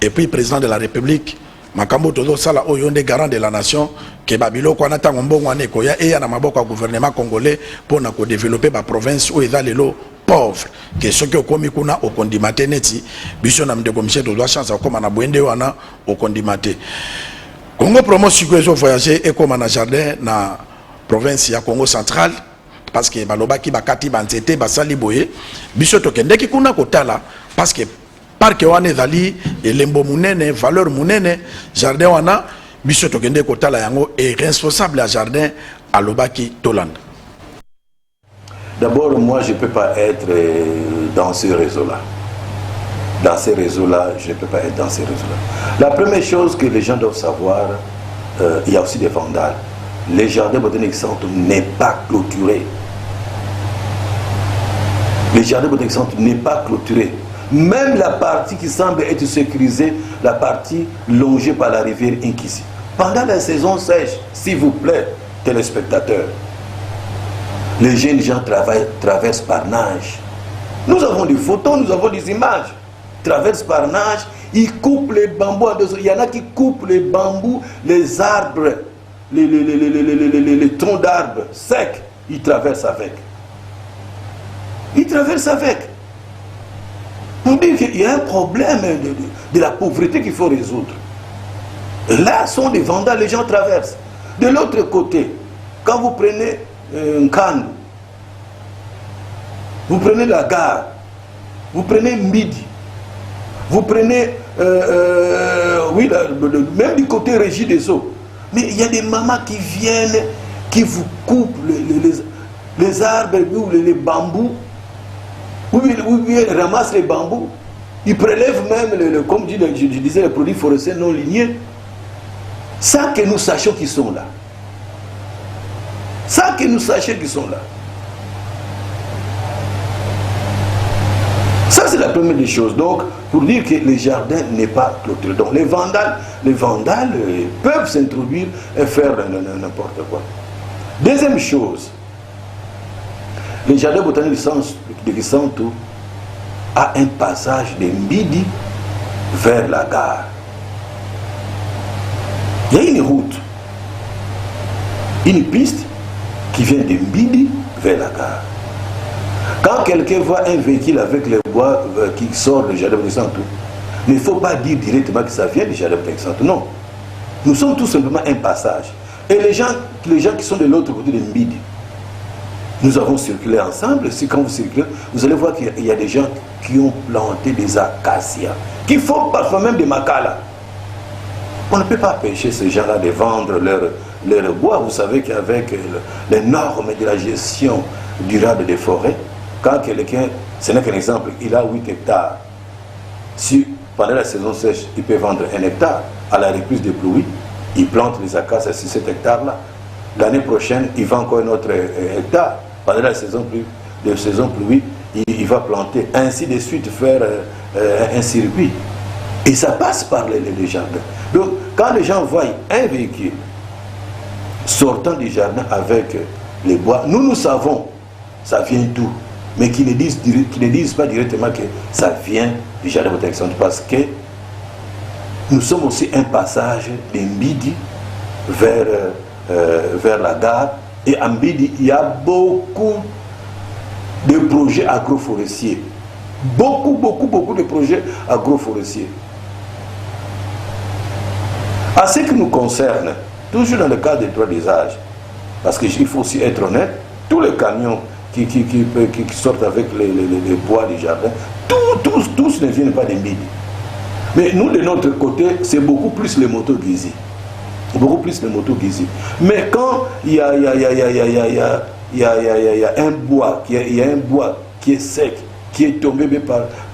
et puis président de la République makambo tozo sala oyo nde garant de la nation ke babilo ko na tango mbongo ane ko ya e ya na maboko ya gouvernement congolais pour na ko développer ba province o eza lelo pauvre que ce que komi kuna okondimate neti biso na mdeko Michel to doit chance akoma na bwende wana okondimate Congo Promo sikozo voyager et comme na jardin na province ya Congo central parce que balobaki bakati banzete basali boye biso to kendeki kuna kotala parce que parc wana ezali elembo munene valeur munene jardin wana biso to kende kotala yango et responsable à jardin alobaki Toland. D'abord, moi, je ne peux pas être dans ce réseau-là. Dans ces réseaux-là, je ne peux pas être dans ces réseaux-là. La première chose que les gens doivent savoir, il y a aussi des vandales. Les jardins botaniques centre n'est pas clôturé. Les jardins botaniques centre n'est pas clôturé. Même la partie qui semble être sécurisée, la partie longée par la rivière Inkisi. Pendant la saison sèche, s'il vous plaît, téléspectateurs, les jeunes gens traversent par nage. Nous avons des photos, nous avons des images. Ils traversent par nage, ils coupent les bambous. Il y en a qui coupent les bambous, les arbres, les troncs d'arbres secs. Ils traversent avec. Ils traversent avec. On dit qu'il y a un problème de la pauvreté qu'il faut résoudre. Et là, sont des vandales, les gens traversent. De l'autre côté, quand vous prenez un canne, vous prenez la gare, vous prenez Midi, vous prenez, oui, même du côté régie des eaux. Mais il y a des mamans qui viennent, qui vous coupent les arbres ou les bambous, ou bien ramassent les bambous. Ils prélèvent même, comme je disais, les produits forestiers non lignés, sans que nous sachions qu'ils sont là. Sans que nous sachions qu'ils sont là. Ça, c'est la première des choses. Donc, pour dire que le jardin n'est pas clôturé. Donc, les vandales peuvent s'introduire et faire n'importe quoi. Deuxième chose, le jardin botanique de Kisantu a un passage de Mbidi vers la gare. Il y a une route, une piste qui vient de Mbidi vers la gare. Quand quelqu'un voit un véhicule avec les bois qui sort du jardin de Kisantu, il ne faut pas dire directement que ça vient du jardin de Kisantu. Non. Nous sommes tout simplement un passage. Et les gens qui sont de l'autre côté de Mbidi, nous avons circulé ensemble. Si quand vous circulez, vous allez voir qu'il y a des gens qui ont planté des acacias, qui font parfois même des macalas. On ne peut pas empêcher ces gens-là de vendre leur bois. Vous savez qu'avec les normes de la gestion durable des forêts, quand quelqu'un, ce n'est qu'un exemple, il a 8 hectares. Si pendant la saison sèche, il peut vendre 1 hectare, à la reprise des pluies, il plante les acacias sur cet hectare-là. L'année prochaine, il vend encore un autre hectare. Pendant la saison pluie, il va planter, ainsi de suite, faire un circuit. Et ça passe par les jardins. Donc, quand les gens voient un véhicule sortant du jardin avec les bois, nous savons, ça vient d'où, mais qu'ils ne disent pas directement que ça vient du jardin botanique parce que nous sommes aussi un passage de Mbidi vers la gare. Et à Mbidi, il y a beaucoup de projets agroforestiers. Beaucoup de projets agroforestiers. À ce qui nous concerne, toujours dans le cadre des droits d'usage, parce qu'il faut aussi être honnête, tous les camions qui sortent avec les bois du jardin, tous ne viennent pas de Mbidi. Mais nous, de notre côté, c'est beaucoup plus les motos Gizi. Beaucoup plus les motos Gizi. Mais quand il y a un bois, qui est sec, qui est tombé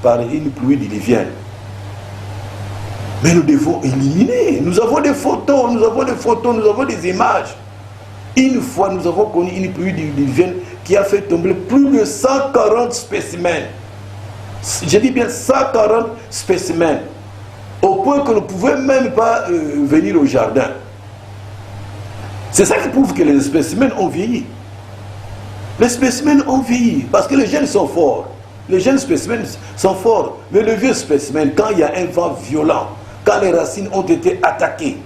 par une pluie diluvienne, mais nous devons éliminer. Nous avons des photos, nous avons des images. Une fois, nous avons connu une pluie diluvienne qui a fait tomber plus de 140 spécimens. Je dis bien 140 spécimens. Au point que nous ne pouvions même pas venir au jardin. C'est ça qui prouve que les spécimens ont vieilli. Les spécimens ont vieilli parce que les jeunes sont forts. Les jeunes spécimens sont forts. Mais le vieux spécimen, quand il y a un vent violent, quand les racines ont été attaquées,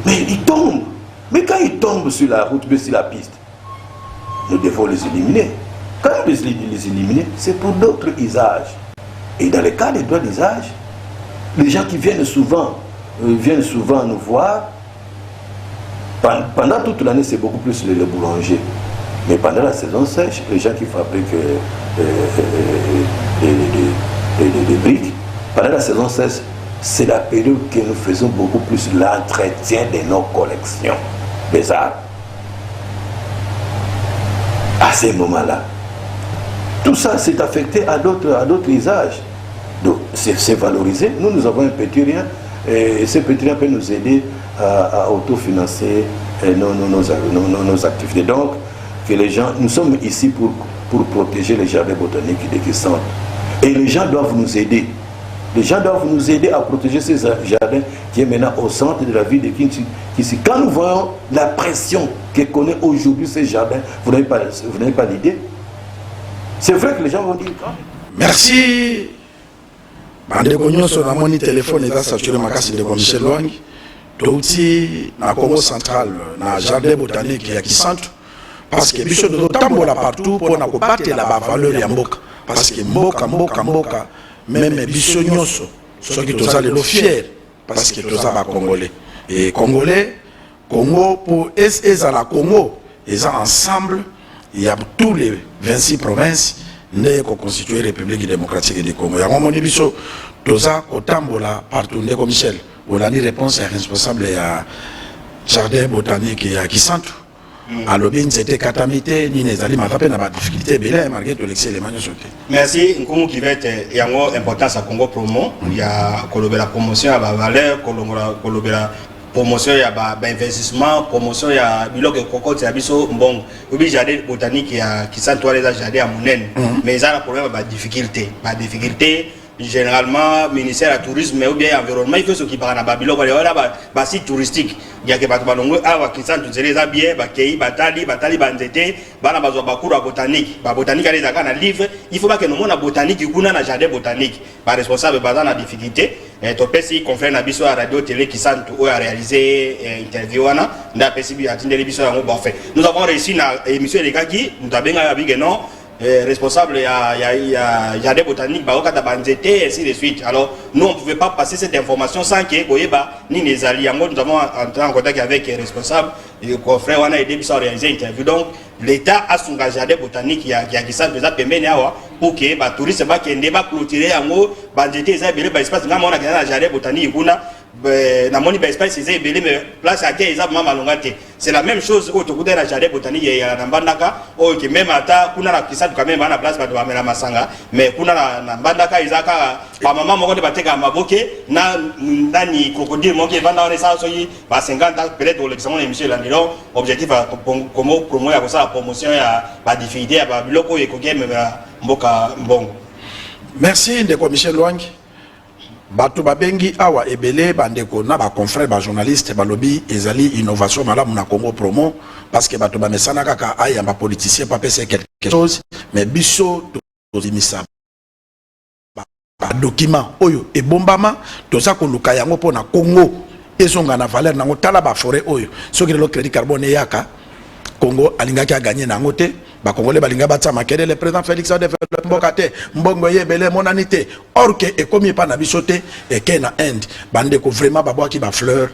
mais ils tombent. Mais quand ils tombent sur la route, sur la piste, nous devons les éliminer. Quand nous les éliminer, c'est pour d'autres usages. Et dans le cas des droits d'usage, les gens qui viennent souvent nous voir. Pendant toute l'année, c'est beaucoup plus les boulangers. Mais pendant la saison sèche, les gens qui fabriquent des briques, pendant la saison sèche, c'est la période que nous faisons beaucoup plus l'entretien de nos collections des arts. À ces moments-là, tout ça s'est affecté à d'autres usages. Donc, c'est valorisé. Nous avons un petit rien, et ce petit rien peut nous aider à autofinancer nos activités. Donc, que les gens, nous sommes ici pour protéger les jardins botaniques de Kisantu. Et les gens doivent nous aider. Les gens doivent nous aider à protéger ces jardins qui est maintenant au centre de la ville de Kinshasa. Quand nous voyons la pression que connaît aujourd'hui ces jardins, vous n'avez pas l'idée. C'est vrai que les gens vont dire... Merci. Bandeko nyonso na moni téléphone est saturé makasi de Michel Lwangi. Touti na Congo central na jardin botanique ya Kisantu parce que biso de tambola partout pour na ko batela ba valeur ya mboka parce que mboka même biso nyonso ceux qui toza le fier parce que toza ba congolais et congolais Congo pour à la Congo ils sont ensemble il y a tous les 26 provinces ne ko constituer République démocratique du Congo ya moni biso toza ko tambola partout ndeko Michel. On a une réponse responsable à jardin botanique et à Kisantu. À l'objet, c'était catamité, ni les aliments, pas de difficulté, malgré tout l'excellent. Merci. Nkungu qui va être importance à Congo Promo. Il y a la promotion à la valeur, promotion ya investissement, promotion ya biloko kokoti ya biso mbongo. Obi jardin botanique ya Kisantu les jardin à Mounene. Mais ça a un problème difficulté. Difficulté généralement ministère du tourisme ou bien environnement il faut ce qui parle na babilo ba site touristique il y a que bato balongo awa Kisantu zeleza bien ba kei batali banzete bana bazwa bakuru botanique ba botanique les akana livre il faut pas que nous mona botanique kuna na jardin botanique ba responsable bazana difficulté et to pesi confrère na biso à radio télé Kisantu ou a réalisé interview wana nda pesi bi atindeli biso yango ba fait nous avons réussi na émission les gaki nous tabenga big non responsable il y a jardin botanique baokata banzete ainsi de suite. Alors nous on ne pouvait pas passer cette information sans que boyeba ni les alliés. Nous avons entré en contact avec les responsables et confrères on a aidé à réaliser l'interview. Donc l'État a son jardin botanique qui a qui ça déjà permet pour que les touristes va kende ba clôturer yango banzete za belé ba espace ngama on a gagné jardin botanique kuna na moni ba espace c'est belé mais place à quai za mama longate. C'est la même chose au tokuda na jardin botanique ya na Mbandaka o que même ata kuna na Kisantu quand même na place ba bamela masanga mais kuna na Mbandaka izaka pa mama moko de bateka maboke na ndani crocodile moko vanda on ça soyi ba 50 peut-être au l'examen émission là donc objectif comme promo ya ça promotion ya ba difficulté ya ba biloko e ko game mboka mbongo. Merci ndeko Michel Lwangi. Bato babengi awa ebele bandeko na ba confrère ba journaliste balobi ezali innovation malamu na Congo promo parce que bato ba mesana kaka aya ba politicien pas penser quelque chose mais biso tozimisa ba document oyo ebombama toza ko luka yango pona Congo ezonga na valeur nango tala ba forêt oyo soki le crédit carbone yaka Congo alingaki a gagné nango te ba Congolais balinga batsa makede le président Félix a développé mbokate mbongo yebele monanité or que et comme pas na bisoté et que na end bande ko vraiment ba boaki ba fleur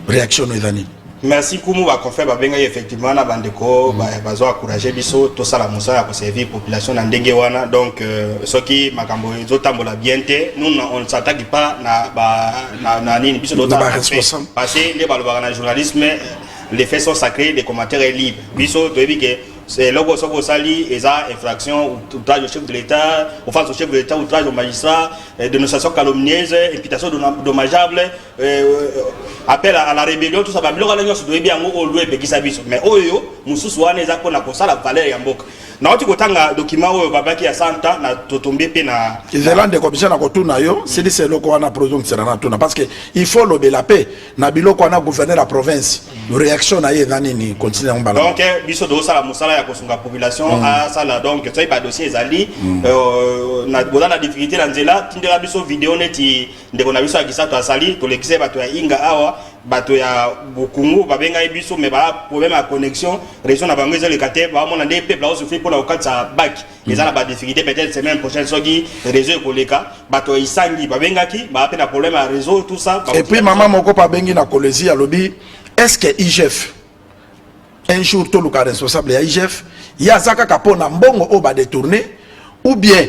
réaction ezani. Merci Kumu ba confrère ba benga effectivement na bande ko ba zo encourager biso to sala musala ko servir population na ndenge wana donc soki makambo ezotambola bien te nous on ne s'attaque pas na nini biso do responsable parce que les balobaka na journalisme les faits sont sacrés, les commentaires sont libres. Biso, tu as dit que c'est logo soko sali, et ça, infraction, outrage au chef de l'État, offense au chef de l'État, outrage au magistrat, dénonciation calomnieuse, imputation dommageable, appel à la rébellion, tout ça. Mais le gars, c'est bien au loué, mais oyo, mususu wane za ko na kosa la valeur ya mboka. Na oti kotanga document oyo babaki ya santa na totombe pe na Zelande commission na kotuna yo, c'est loko wana production serana tuna parce que il faut lobe la paix na biloko wana gouverneur la province. Réaction na ye nani ni continue en ballon. Donc biso do sala musala ya kosunga population a sala donc ça pas dossier ezali na bola na difficulté na nzela tindela biso vidéo neti ndeko na biso akisa to asali to lekise bato ya inga awa bato ya Bukungu babenga biso mais ba problème à connexion région na bango ezali kate ba mona ndé peuple au souffrir pour la okatsa bac ils ont ba difficulté peut-être semaine prochaine soki réseau koleka bato isangi babenga ki ba pe na problème à réseau tout ça et puis maman moko pa bengi na kolezi ya lobby est-ce que IGF un jour tout le responsable ya IGF ya zaka kapona mbongo o ba détourner ou bien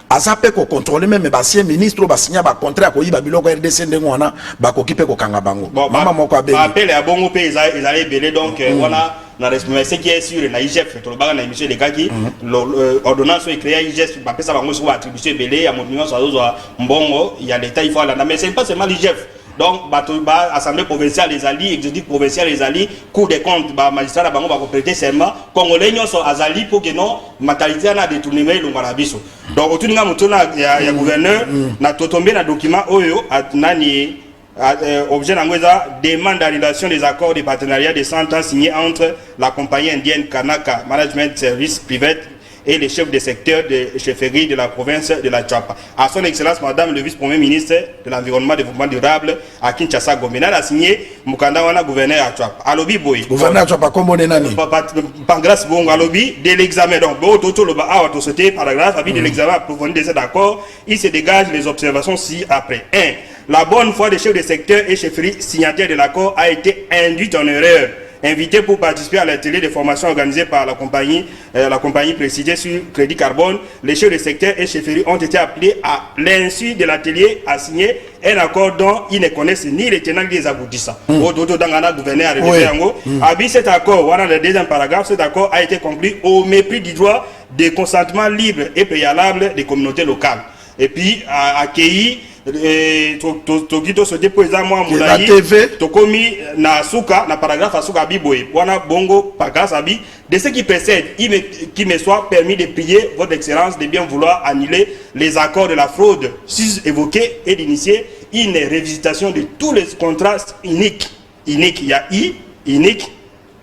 azape ko contrôler même basien ministre ba signer ba contrat ko yiba biloko RDC ndengwana ba ko kipe ko kanga bango mama moko abengi appel ya bongo pe ezali belé donc voilà na responsabilité qui est sur na IGF to ba na émission de kaki ordonnance est créée IGF ba pesa bango sur attribution belé ya monument so mbongo il y a l'état il faut la mais c'est pas seulement l'IGF. Donc, Assemblée provinciale les alliés, exécutif provincial les alliés, Cour des comptes, magistrat, bango va compléter seulement. Congolais n'y sont azali pour que non maternité a détourné mais l'ongalabiso. Donc, au tout cas, il y a gouverneur, na tombé na document oyo nani objet d'angoueza demande d'annulation des accords de partenariat de 100 ans signés entre la compagnie indienne Kanaka Management Service Privé et les chefs de secteur de chefferie de la province de la Tchapa. À son excellence, madame le vice-premier ministre de l'environnement et du développement durable à Kinshasa, Gomena, a signé Mukanda wana gouverneur à Tchapa. Alobi boy. Gouverneur à Tchapa, comment on est nani? Par grâce bon, alobi de l'examen. Donc, bon, tout le bas à sauté paragraphe, avis de l'examen approfondi de cet accord, il se dégage les observations ci-après. 1. La bonne foi des chefs de secteur et chefferie signataires de l'accord a été induite en erreur. Invité pour participer à l'atelier de formation organisé par la compagnie précisée sur Crédit Carbone, les chefs de secteur et chefferie ont été appelés à l'insu de l'atelier à signer un accord dont ils ne connaissent ni les tenants ni les aboutissants. Cet accord, voilà le deuxième paragraphe, cet accord a été conclu au mépris du droit de consentement libre et préalable des communautés locales. Et puis accueilli tokito so déposer moi moulayi tokomi na suka na paragraphe asuka biboye wana bongo paragraphe abi de ce qui précède qui me soit permis de prier votre excellence de bien vouloir annuler les accords de la fraude évoqués et d'initier une révisitation de tous les contrats uniques il y a unique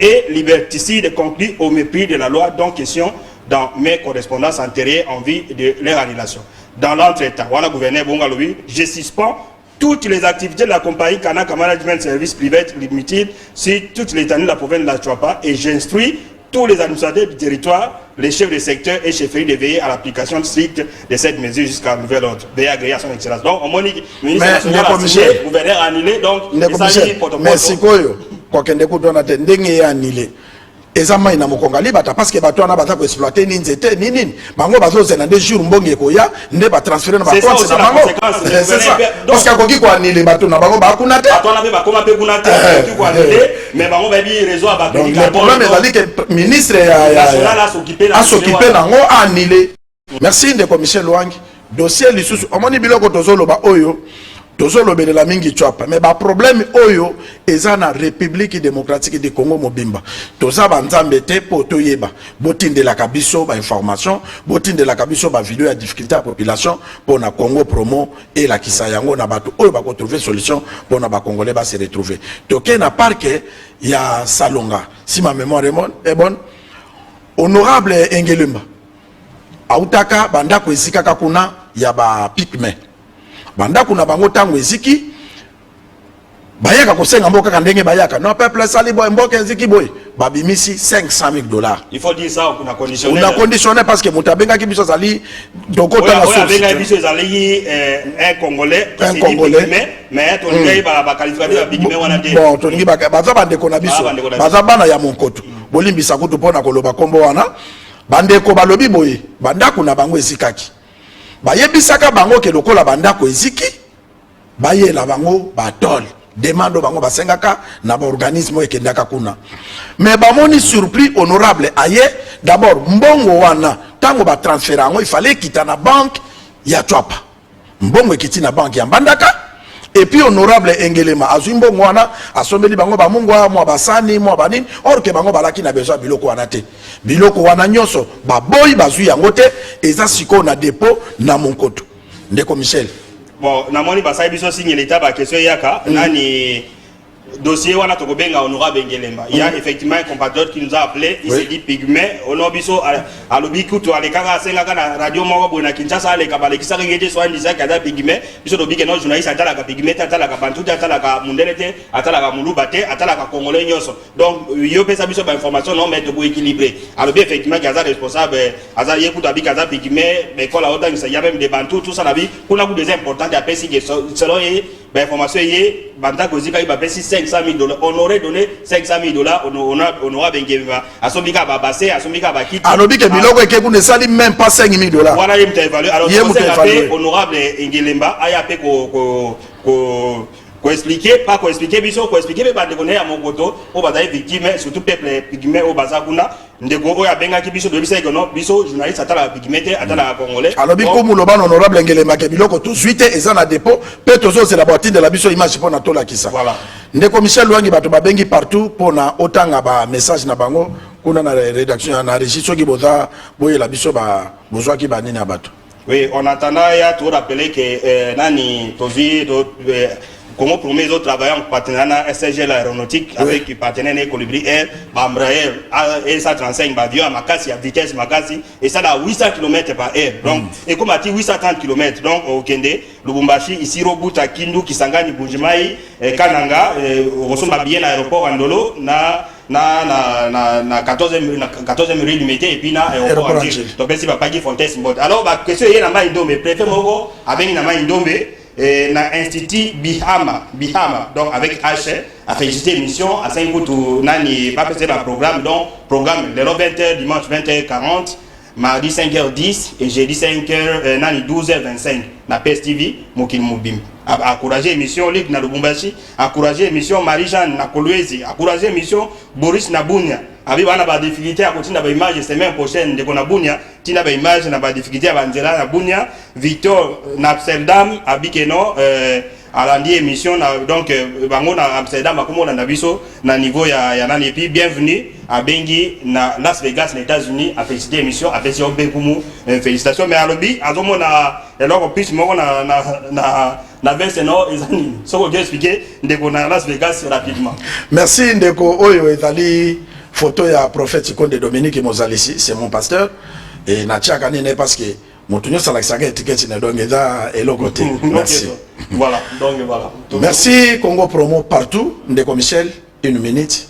et liberticide conclus au mépris de la loi dont question dans mes correspondances antérieures en vue de leur annulation. Dans l'entretemps, voilà gouverneur Bongalobi, je suspends toutes les activités de la compagnie Kanaka Management Service Private Limited sur toute l'étendue de la province de la Chouapa et j'instruis tous les administrateurs du territoire, les chefs de secteur et chefferies de veiller à l'application stricte de cette mesure jusqu'à nouvel ordre. Veiller à agréer à son excellence. Donc, on m'a dit, le ministre national a signé, le gouverneur a annulé, donc il s'agit de protocole. Merci, Koyo. Quoi qu'il ait annulé. Ezama ina mokongali bata parce que bato na bata ko exploiter ni nzete ni nini bango bazo zena des jours mbonge ko ya nde ba transférer na ba compte na bango c'est ça parce que koki ko anile bato na bango ba kuna te bato na be ba koma pe kuna te koki ko anile mais bango ba bi réseau ba donc le problème est que ministre a s'occuper nango anile merci de commissaire Luangi dossier lisusu omoni biloko tozolo ba oyo tozolo belela mingi Chouapa mais ba problème oyo eza na République démocratique du Congo mobimba toza banzambe te po toyeba botinde la kabiso ba information botinde la kabiso ba vidéo ya difficulté à population pour na Congo promo et la kisayango na bato oyo ba ko trouver solution pour na ba congolais ba se retrouver toke na parc ya Salonga si ma mémoire est bonne honorable Engelumba autaka banda ko esika kakuna ya ba pigme banda kuna bango tango eziki bayaka kosenga mboka kandenge bayaka no peuple sali boy mboka eziki boy babimisi $500,000 il faut dire ça on a conditionné parce que mutabenga ki biso zali dokota na source benga biso zali un congolais mais to ngai ba qualifier ba bigme wana te bon to ngi ba baza bande kona biso baza bana ya monkoto bolimbisa kutu pona koloba kombo wana bande ko balobi boy banda kuna bango ezikaki bayebisaka bango ke lokola bandako eziki bayela bango batol demando bango basengaka na ba organisme ekendaka kuna mais bamoni surpris honorable aye d'abord mbongo wana tango ba transfert ango il fallait quitter na banque ya Chouapa mbongo ekiti na banque ya Mbandaka et puis honorable Engelema azwi mbongo wana asombeli bango ba mungwa mwa basani mwa banini or ke bango balaki na besoin biloko wana te biloko wana nyoso ba boy bazwi yango te eza siko na dépôt na Monkoto ndeko Michel bon na moni ba sai biso signer l'état ba question yaka nani dossier wana tokobenga honorable Engelema il y a effectivement un compatriote qui nous a appelé il s'est dit pigme ono biso alobi kutu alekaka sengaka na radio moko bona Kinshasa aleka balekisa ngete so andisa kada pigme biso to bike no journaliste atala ka pigme atala ka bantu atala ka mundele te atala ka muluba te atala ka congolais nyoso donc yo pesa biso ba information non mais to ko équilibrer alobi effectivement kaza responsable aza yekuta abika za pigme mais kola ota ngisa ya même des bantu tout ça la vie kuna ku des importants ya pesi que selon ba information yé banda kozika ba pesi $500,000 on aurait donné $500,000 on aura Engelema asomika ba basse asomika ba kiti alobi ke biloko eke ku ne sali même pas $5,000 voilà il m'a évalué alors honorable Engelema aya pe ko expliquer pas ko expliquer biso ko expliquer be ba de connaître à mon koto o ba victime surtout peuple pigme o bazakuna ndeko o ya benga ki biso de bisa que non biso journaliste atala pigme te atala congolais alobi ko muloba honorable Engelema ke biloko to suite eza na dépôt pe tozo c'est la boîte de la biso image pour na tola kisa voilà ndeko Michel Luangi bato babengi partout pour na otanga ba message na bango kuna na rédaction na régie soki boza boye la biso ba bozwa ki banini na bato oui on attendait ya tout rappeler que nani tozi Congo promet les autres travailleurs en partenariat SGL aéronautique avec le partenaire Colibri Air, Embraer A135 avion à Makassi à vitesse Makassi et ça à 800 km par heure. Donc et comme à 830 km donc au Kende, Lubumbashi ici Robuta Kindu Kisangani Bujimai Kananga ressemble bien à l'aéroport Andolo na 14e rue limité et puis na aéroport Angers. Donc c'est pas qui Fontaine Sport. Alors bah question est na Indombe préfet moko avec na Indombe na institut Bihama donc avec H a fait juste émission à 5 coups nani pas passer le programme donc programme le 20h dimanche 20h40 mardi 5h10 et jeudi 5h nani 12h25 na PSTV Mokil Mobim encourager émission Ligue na Lubumbashi encourager émission Marie-Jeanne na Kolwezi encourager émission Boris Nabunia Abi bana ba difficulté à continuer ba image semaine prochaine de kona bunya, tina ba image na ba difficulté à banzela na bunya, Victor na Amsterdam abikeno à l'andi émission donc bango na Amsterdam akomo na biso na niveau ya nani et puis bienvenue à Bengi na Las Vegas les États-Unis à féliciter émission à féliciter Obekumu félicitations mais à lobby azomo na eloko plus moko na Vincent ezani soko bien expliquer ndeko na Las Vegas rapidement. Merci ndeko oyo ezali photo ya prophète Konde Dominique Mozalisi, c'est mon pasteur et na tchaka nene parce que Motunyo salakisaka étiquette na donc eza eloko te. Merci. Voilà, donc voilà. Merci Congo Promo partout. Ndeko Michel, 1 minute.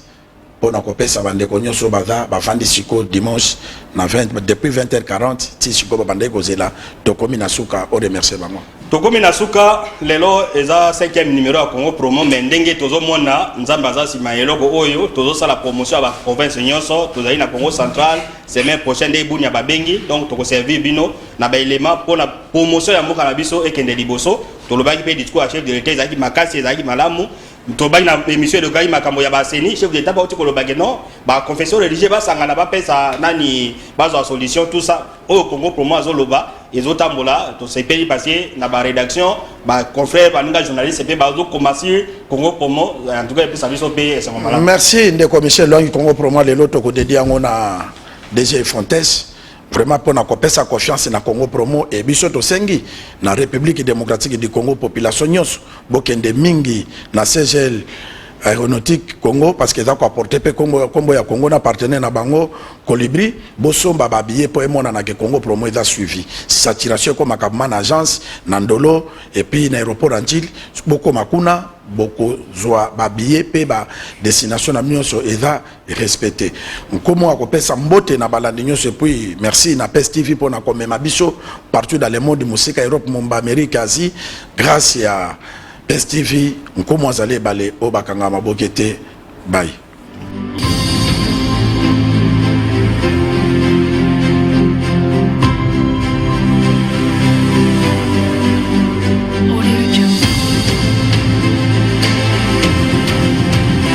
Pour nous couper ça, ndeko nyonso baza bafandi siko dimanche na 20 depuis 20h40 ti siko babande kozela tokomi na suka o remercier bango. Tokomi na suka lelo eza 5e numéro à Congo Promo mais ndenge tozomona nzamba za sima eloko oyo tozo la promotion à la province nyonso tozali na Congo central semaine prochaine de bunya babengi donc toko servir bino na ba élément pour la promotion ya mboka na biso ekende liboso tolobaki pe discours à chef de l'État ezaki makasi ezaki malamu tobaki na émission de gai makambo ya baseni chef d'État ba otiko lobaki non ba confession religieuse ba sangana ba pesa nani bazo solution tout ça au Congo Promo azoloba ezotambola to sepeli passer na ba rédaction ba confrère ba ninga journaliste pe bazo commencer Congo Promo en tout cas pe service au pays c'est moment là. Merci ndeko Michel Longi Congo Promo lelo to ko dédié ngona DG Fontes vraiment pour na kopesa confiance na Congo Promo et biso to sengi na République démocratique du Congo population nyos bokende mingi na CGL aéronautique Congo parce que ça ko apporter pe Congo ya Congo na partenaire na bango Colibri bosomba ba billet pour emona na ke Congo Promo est suivi saturation comme akabman agence Nandolo et puis na aéroport Antil boko makuna boko zoa ba billet pe ba destination na nyonso eza respecté nkomo akopesa mbote na balandi nyonso puis merci na PES TV pour na komema biso partout dans le monde musika Europe Momba Amérique Asie grâce à PES TV nkomo azale balé o bakanga mabokete bye.